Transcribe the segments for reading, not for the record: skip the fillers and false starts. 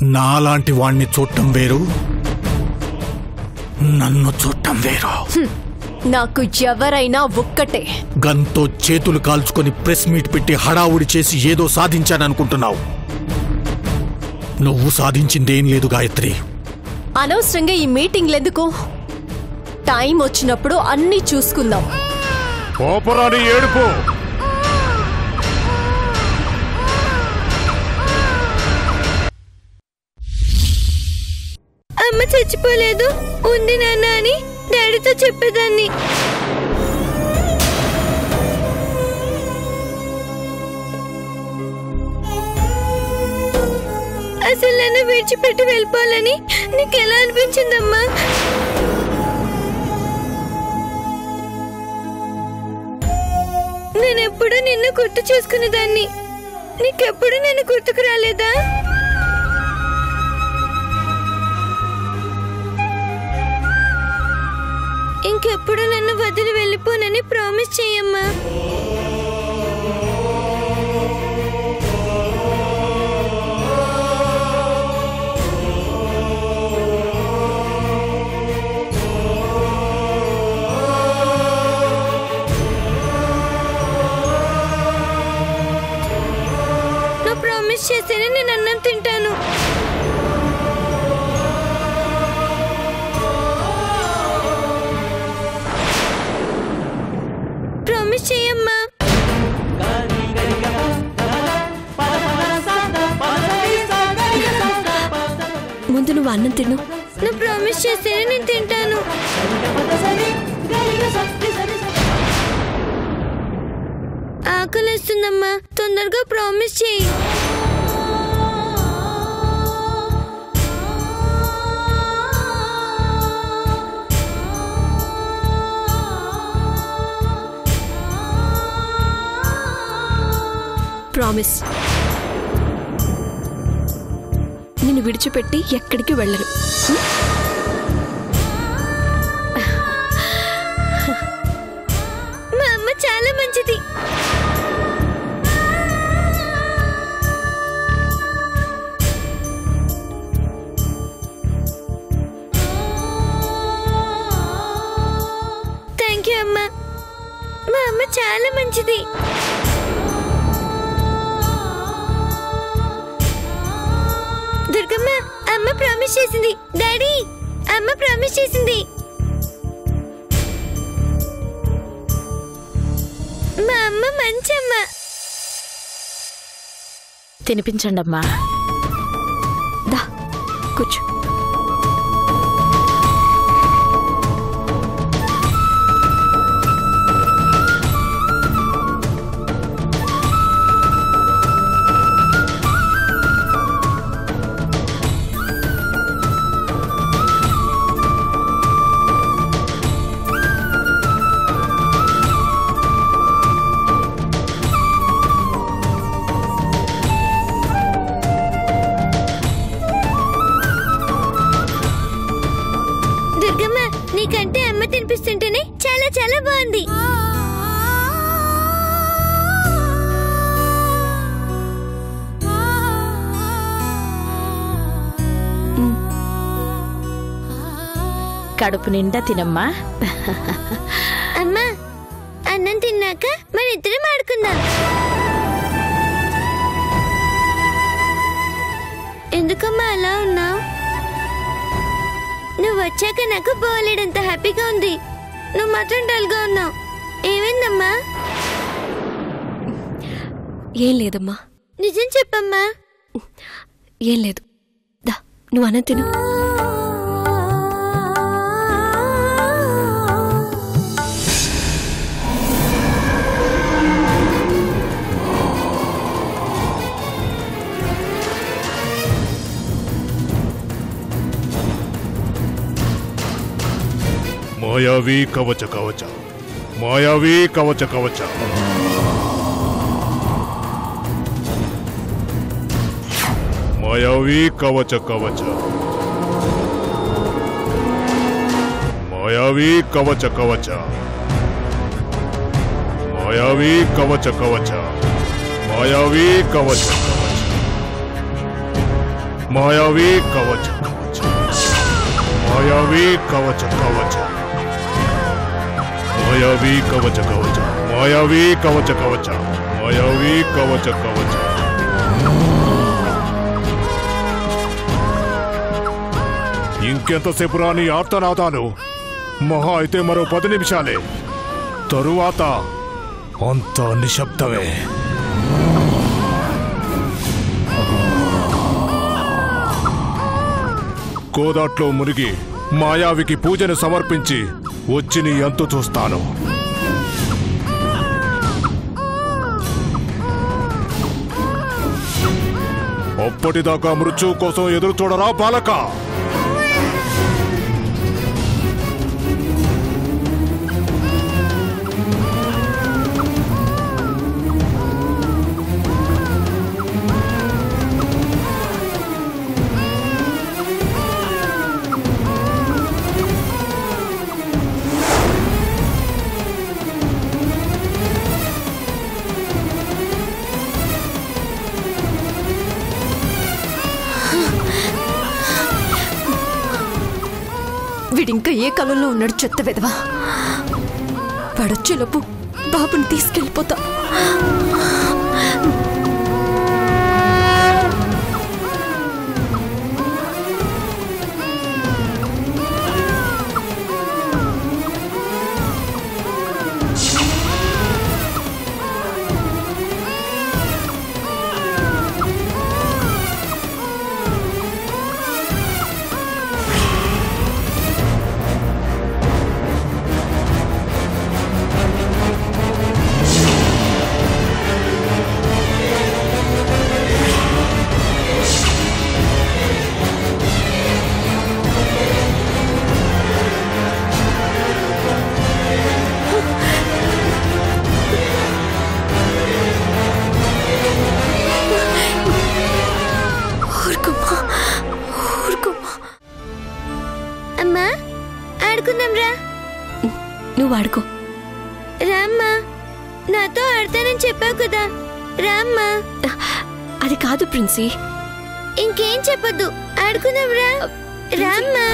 నాలాంటి వాణ్ణి చూడటం వేరు, నన్ను చూడటం వేరు. నాకు ఎవరైనా ఒక్కటే. గన్తో చేతులు కాల్చుకొని ప్రెస్ మీట్ పెట్టి హడావుడి చేసి ఏదో సాధించాననుకుంటున్నావు. నువ్వు సాధించిందేం లేదు గాయత్రి. అనవసరంగా ఈ మీటింగ్లెందుకు? టైం వచ్చినప్పుడు అన్నీ చూసుకుందాం. కోపరాని ఏడుపు. అమ్మ చచ్చిపోలేదు, ఉంది నాన్న అని డాడీతో చెప్పేదాన్ని. అసలు నన్ను విడిచిపెట్టి వెళ్ళిపోవాలని నీకెలా అనిపించిందమ్మా? నేనెప్పుడు నిన్ను గుర్తు చేసుకునేదాన్ని, నీకెప్పుడు నేను గుర్తుకు రాలేదా? ఇంకెప్పుడు నన్ను వదిలి వెళ్ళిపోనని ప్రామిస్ చెయ్యమ్మా. నువ్వు ప్రామిస్ చేస్తేనే నేను అన్నం తింటాను. ప్రామిస్ చెయ్యమ్మా. ముందు నువ్వు అన్నం తిను. నువ్వు ప్రామిస్ చేస్తేనే నేను తింటాను. ఆకలిస్తుందమ్మా, తొందరగా ప్రామిస్ చెయ్యి. ప్రామిస్. నిన్ను విడిచిపెట్టి ఎక్కడికి వెళ్ళను. మా అమ్మ చాలా మంచిది. థ్యాంక్ యూ అమ్మా, మా అమ్మ చాలా మంచిది. దుర్గమ్మ, అమ్మ ప్రామిస్ చేసింది. డాడీ, అమ్మ ప్రామిస్ చేసింది. మా అమ్మ మంచమ్మ. తినిపించండి అమ్మా. దా కూర్చో. నీకంటే అమ్మ తినిపిస్తుంటేనే చాలా చాలా బాగుంది. కడుపు నిండా తినమ్మా. అమ్మా, అన్నం తిన్నాక మన ఇద్దరం ఆడుకుందాం. ఎందుకమ్మా అలా ఉన్నావు? నువ్వు వచ్చాక నాకు పోలేడంత హ్యాపీగా ఉంది. నువ్వు మాత్రం డల్గా ఉన్నావు. ఏమైందమ్మా? ఏం లేదమ్మా. నిజం చెప్పమ్మా. ఏం లేదు. దా నువ్వు అన్నం తిను. మాయావి కవచ కవచ, మాయావి కవచ కవచ. మాయావి కవచ కవచ, మాయావి కవచ కవచ, మాయావి కవచ కవచ, మాయావి కవచ కవచ. మాయావి కవచ కవచ మాయావి కవచ కవచ మాయావి కవచ కవచ మాయావి కవచ కవచ మాయావి కవచ కవచ. ఇంకెంతసేపు రాని ఆర్తనాదాలు? మహా అయితే మరో 10 నిమిషాలే. తరువాత అంతా నిశ్శబ్దమే. గోదాట్లో మునిగి మాయావికి పూజను సమర్పించి వచ్చి నీ అంతు చూస్తాను. అప్పటిదాకా మృత్యువు కోసం ఎదురు చూడరా బాలక. వీడింకా ఏ కాలంలో ఉన్నాడు చెత్త వెధవా. వాడొచ్చేలోపు బాబుని తీసుకెళ్ళిపోతా. అమ్మా ఆడుకుందాం రా. నువ్వు ఆడుకో. రామ్మా, నాతో ఆడతానని చెప్పావు కదా, రామ్మా. అది కాదు ప్రిన్సీ. ఇంకేం చెప్పొద్దు, ఆడుకుందాం రా. రామ్మా.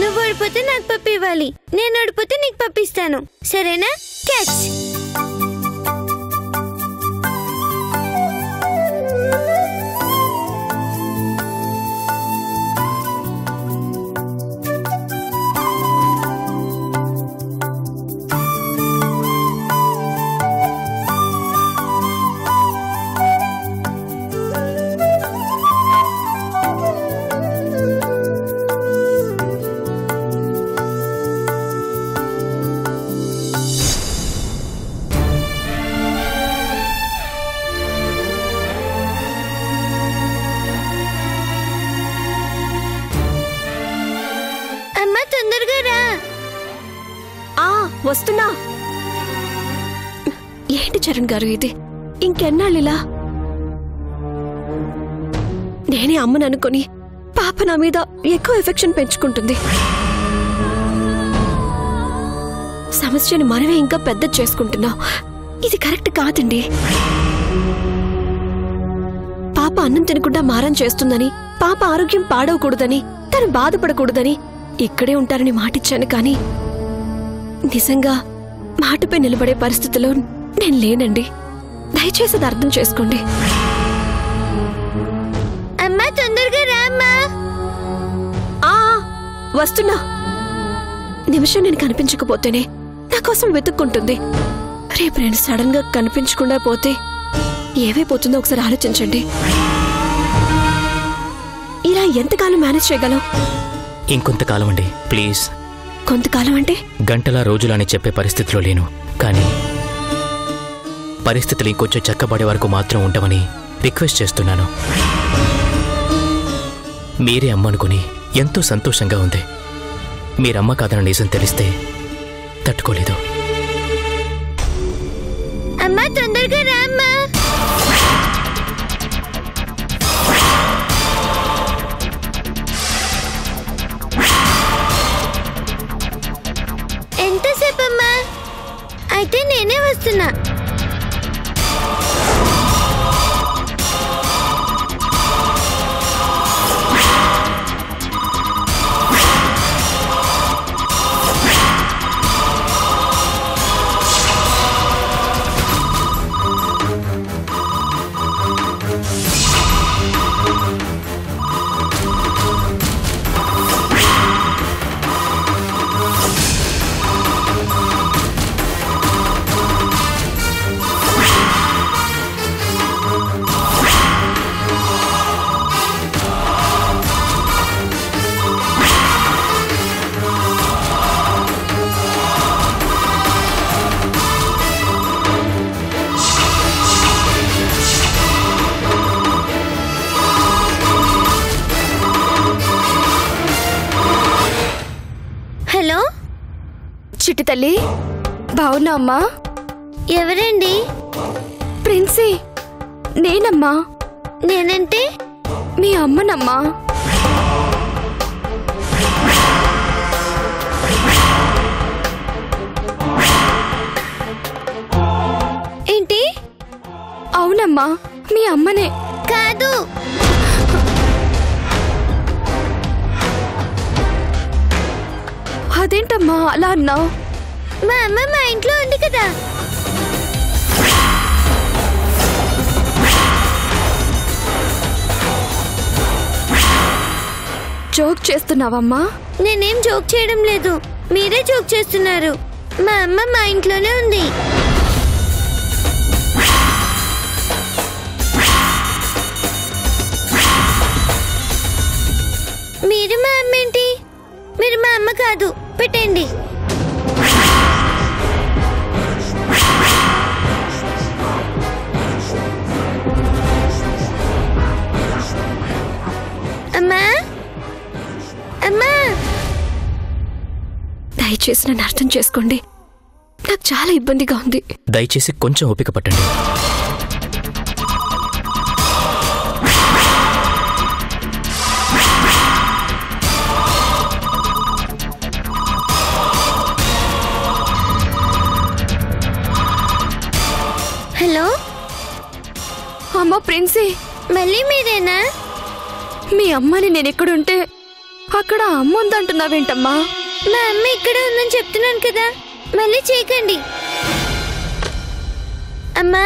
నువ్వు ఓడిపోతే నాకు పప్పు ఇవ్వాలి, నేను ఓడిపోతే నీకు పప్పు ఇస్తాను, సరేనా? క్యాచ్. వస్తున్నా. ఏంటి చరణ్ గారు ఇది? ఇంకెన్నాళ్ళిలా? నేనే అమ్మను అనుకుని పాప నా మీద ఎక్కువ ఎఫెక్షన్ పెంచుకుంటుంది. సమస్యని మనమే ఇంకా పెద్ద చేసుకుంటున్నాం. ఇది కరెక్ట్ కాదండి. పాప అన్నం తినకుండా మారం చేస్తుందని, పాప ఆరోగ్యం పాడవకూడదని, తను బాధపడకూడదని ఇక్కడే ఉంటారని మాటిచ్చాను. కానీ నిజంగా మాటపై నిలబడే పరిస్థితిలో నేను లేనండి. దయచేసి అది అర్థం చేసుకోండి. అమ్మా తొందరగా రామ్మా. వస్తున్నా. నిమిషం నేను కనిపించకపోతేనే నా కోసం వెతుక్కుంటుంది. రేపు నేను సడన్ గా కనిపించకుండా పోతే ఏమైపోతుందో ఒకసారి ఆలోచించండి. ఇలా ఎంతకాలం మేనేజ్ చేయగలం? ఇంకొంతకాలం అండి, ప్లీజ్. కొంతకాలం అంటే? గంటల రోజులు అని చెప్పే పరిస్థితిలో లేను, కానీ పరిస్థితులు ఇంకొంచెం చక్కబడే వరకు మాత్రం ఉండమని రిక్వెస్ట్ చేస్తున్నాను. మీరే అమ్మ అనుకుని ఎంతో సంతోషంగా ఉంది. మీరమ్మ కాదన్న నిజం తెలిస్తే తట్టుకోలేదు. అమ్మా తొందరగా రామ్మా. ఎంతసేపు అమ్మా? అయితే నేనే వస్తున్నా. చిట్టి తల్లి బావున్నా అమ్మా? ఎవరండి? ప్రిన్సీ. నేనమ్మా. నేనంటే? మీ అమ్మనమ్మా. ఏంటి? అవునమ్మా, మీ అమ్మనే. కాదు. అదేంటమ్మా అలా అన్నావు? మా అమ్మ మా ఇంట్లో ఉంది కదా. జోక్ చేస్తున్నావమ్మా? నేనేం జోక్ చేయడం లేదు, మీరే జోక్ చేస్తున్నారు. మా అమ్మ మా ఇంట్లోనే ఉంది. మీరు మా అమ్మ ఏంటి? మీరు మా అమ్మ కాదు, పెట్టండి. అమ్మా, అమ్మా. దయచేసి నన్ను అర్థం చేసుకోండి, నాకు చాలా ఇబ్బందిగా ఉంది. దయచేసి కొంచెం ఓపిక పట్టండి. హలో అమ్మ ప్రిన్సీ, మళ్ళీ మీరేనా? మీ అమ్మని నేను ఎక్కడుంటే అక్కడ అమ్మ ఉందంటున్నావేంటమ్మా? మా అమ్మ ఇక్కడే ఉందని చెప్తున్నాను కదా, మళ్ళీ చేయకండి. అమ్మా,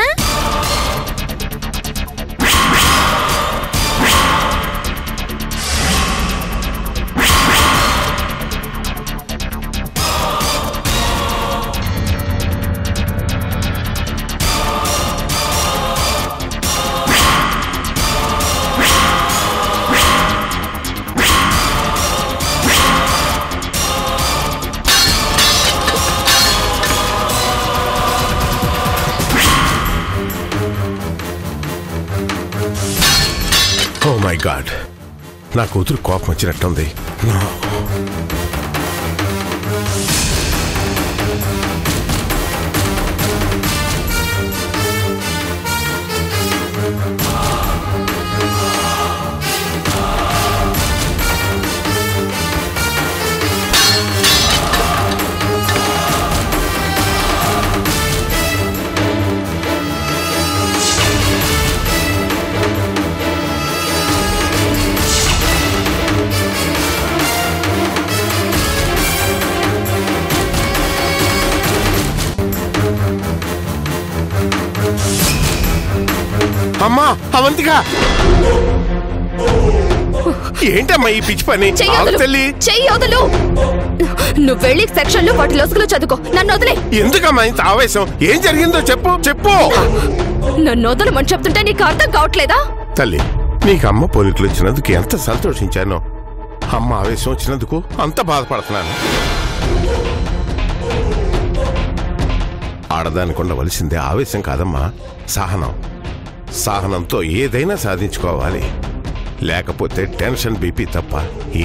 ఓ మై గాడ్, నా కూతురు కోపం వచ్చినట్టుంది. అమ్మా అవంతిక, ఏంటమ్మా ఈ పిచ్చి పని? చెయ్యొదలు. నువ్వు వెళ్ళి సెక్షన్లు వాటి లొసుగులు చదువుకో, నన్ను వదిలే. ఎందుకమ్మా ఇంత ఆవేశం? ఏం జరిగిందో చెప్పు చెప్పు. నన్ను వదలమని చెప్తుంటే నీకు అర్థం కావట్లేదా? తల్లి, నీకు అమ్మ పోలికలు వచ్చినందుకు ఎంత సంతోషించానో, అమ్మ ఆవేశం వచ్చినందుకు అంత బాధపడుతున్నాను. ఆడదానికి ఉండవలసిందే ఆవేశం కాదమ్మా, సహనం. సహనంతో ఏదైనా సాధించుకోవాలి, లేకపోతే టెన్షన్ బీపీ తప్ప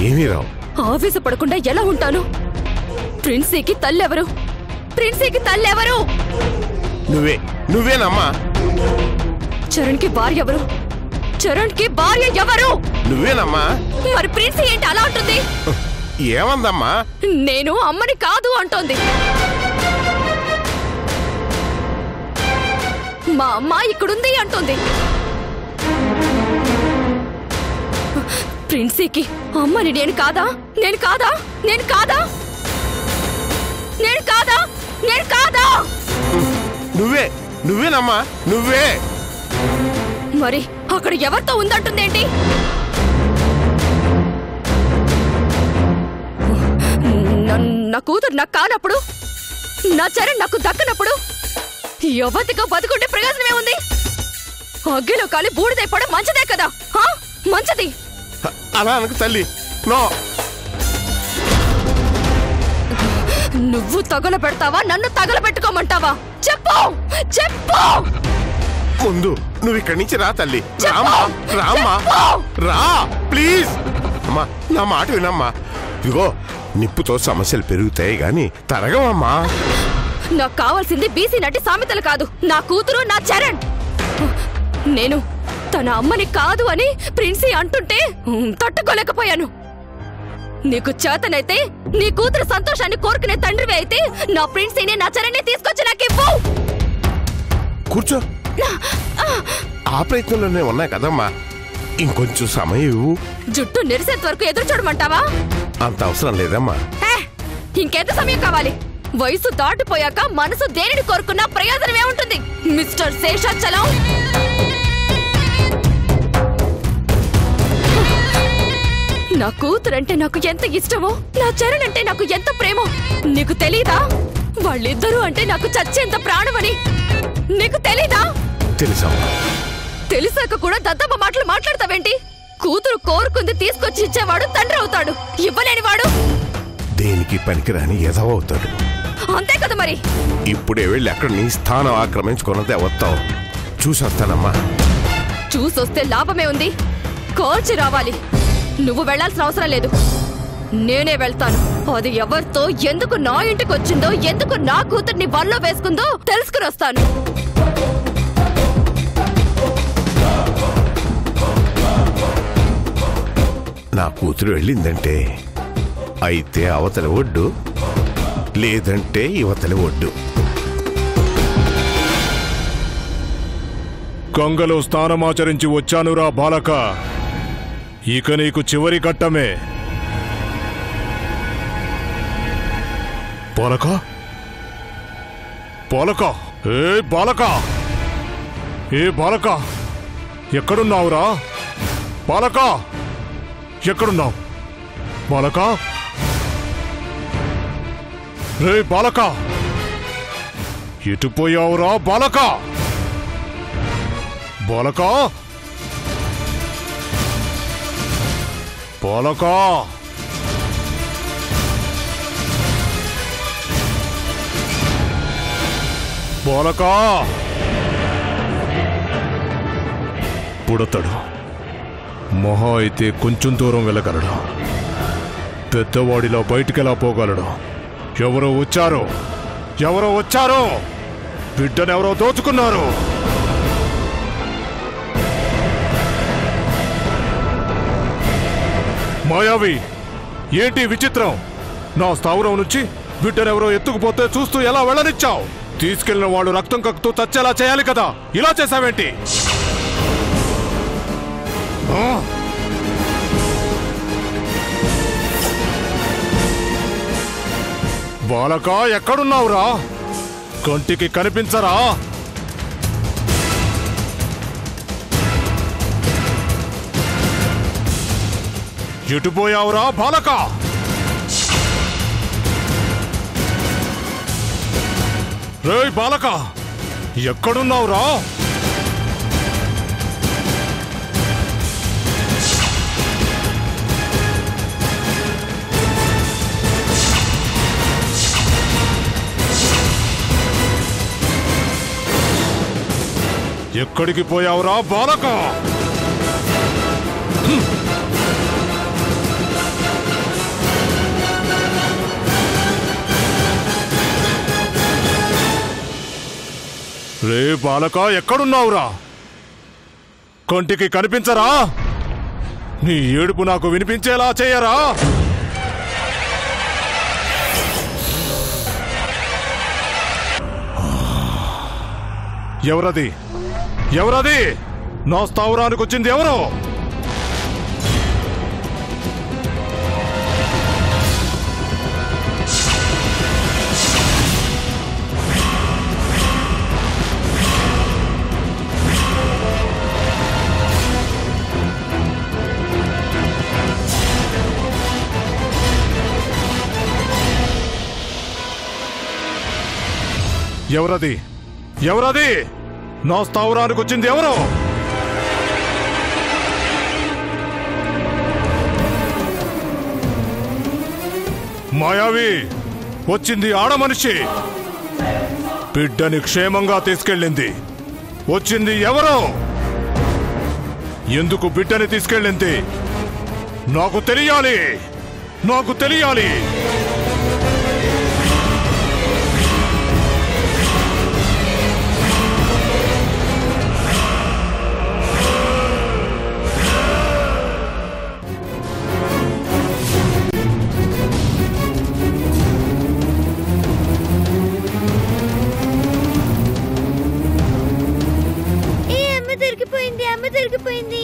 ఏమీ రావు. ఆవేశపడకుండా ఎలా ఉంటాను? ప్రిన్సీకి తల్లెవరు? ప్రిన్సీకి తల్లెవరు? నువ్వేనమ్మా. చరణ్కి భార్య ఎవరు? చరణ్కి భార్య ఎవరు? నువ్వేనమ్మా. మరి ప్రిన్సీ ఏంటి అలా అంటుంది? ఏమందమ్మా? నేను అమ్మని కాదు అంటోంది. మా అమ్మ ఇక్కడుంది అంటుంది. ప్రిన్సీకి అమ్మని నేను కాదా? నేను కాదా? నేను కాదా? నేను కాదా? నేను కాదా? నువ్వేనమ్మా, నువ్వే. మరి అక్కడ ఎవరితో ఉందంటుందేంటి? నా కూతురు నాకు కానప్పుడు, నా చరణ్ నాకు దక్కనప్పుడు యువతిగా బతుకుంటే ప్రయోజనమే ఉంది? అగ్గిలో కాలి బూడిదైపోవడం మంచిదే కదా? మంచిది. అలా అనకు తల్లి. నో. నువ్వు తగుల పెడతావా, నన్ను తగుల పెట్టుకోమంటావా? చెప్పు చెప్పు. ముందు నువ్వు ఇక్కడి నుంచి రా తల్లి. రామ్మా రా ప్లీజ్. అమ్మా నా మాట వినమ్మా. ఇదిగో నిప్పుతో సమస్యలు పెరుగుతాయి గాని తరగవమ్మా. నాకు కావాల్సింది బీసీ నటి సామెతలు కాదు, నా కూతురు నా చరణ్. నేను తన అమ్మని కాదు అని ప్రిన్సీ అంటుంటే తట్టుకోలేకపోయాను. నీకు చేతనైతే నీ కూతురు సంతోషాన్ని కోరుకునే తండ్రివి అయితే నా ప్రిన్సీని నా చరణ్ని తీసుకొచ్చి నాకివ్వు. కూర్చో, ఆ ప్రయత్నంలోనే ఉన్నాయి కదమ్మా. ఇంకొంచెం సమయం ఇవ్వు. జుట్టు నెరిసేంత వరకు ఎదురు చూడమంటావా? అంత అవసరం లేదమ్మా. ఇంకెంత సమయం కావాలి? వయసు దాటిపోయాక మనసు దేనిని కోరుకున్నా ప్రయోజనమే ఉంటుంది మిస్టర్ శేషాచలం. నా కూతురంటే నాకు ఎంత ఇష్టమో, నా చరణ్ అంటే నాకు ఎంత ప్రేమో నీకు తెలీదా? వాళ్ళిద్దరూ అంటే నాకు చచ్చేంత ప్రాణమని నీకు తెలీదా? తెలుసమ్మా. తెలిసాక కూడా దద్దమ్మ మాటలు మాట్లాడతావేంటి? కూతురు కోరుకుంది తీసుకొచ్చి ఇచ్చేవాడు తండ్రి అవుతాడు, ఇవ్వలేనివాడు దేనికి పనికిరాని ఎదవవుతాడు. అంతే కదా మరి. ఇప్పుడే వెళ్ళి అక్కడ నీ స్థానం ఆక్రమించుకున్నదే వస్తావు. చూసొస్తానమ్మా. చూసొస్తే లాభమే ఉంది. కోల్చి రావాలి. నువ్వు వెళ్లాల్సిన అవసరం లేదు, నేనే వెళ్తాను. అది ఎవరితో ఎందుకు నా ఇంటికి వచ్చిందో, ఎందుకు నా కూతుర్ని వల్లో వేసుకుందో తెలుసుకుని వస్తాను. నా కూతురు వెళ్ళిందంటే అయితే అవతలి ఒడ్డు, లేదంటే యువతలి ఒడ్డు. గంగలో స్నానమాచరించి వచ్చానురా బాలక. ఇక నీకు చివరి ఘట్టమే. బాలక, బాలక, ఏ బాలక, ఏ బాలక, ఎక్కడున్నావురా? బాలక, ఎక్కడున్నావు? బాలక, రే బాలక, ఎటు పోయావురా బాలక? బాలక, బాలక, బాలక. పుడతాడు, మొహా అయితే కొంచెం దూరం వెళ్ళగలడు. పెద్దవాడిలో బయటికెలా పోగలడు? ఎవరో వచ్చారు, ఎవరో వచ్చారు. బిడ్డనెవరో దోచుకున్నారు. మాయావి, ఏంటి విచిత్రం? నా స్థావరం నుంచి బిడ్డనెవరో ఎత్తుకుపోతే చూస్తూ ఎలా వెళ్ళనిచ్చావు? తీసుకెళ్లిన వాడు రక్తం కక్కుతూ చచ్చేలా చేయాలి కదా, ఇలా చేశావేంటి? బాలక, ఎక్కడున్నావురా? కంటికి కనిపించరా? ఎటుపోయావురా బాలక? రేయ్ బాలక, ఎక్కడున్నావురా? ఎక్కడికి పోయావురా బాలక? రే బాలక, ఎక్కడున్నావురా? కంటికి కనిపించరా? నీ ఏడుపు నాకు వినిపించేలా చేయరా? ఎవరది? ఎవరది? నా స్థావరానికి వచ్చింది ఎవరు? ఎవరది? ఎవరది? నా స్థావరానికి వచ్చింది ఎవరు? మాయావి, వచ్చింది ఆడ మనిషి. బిడ్డని క్షేమంగా తీసుకెళ్ళింది. వచ్చింది ఎవరు? ఎందుకు బిడ్డని తీసుకెళ్ళింది? నాకు తెలియాలి, నాకు తెలియాలి. దెబ్బ జరిగిపోయింది.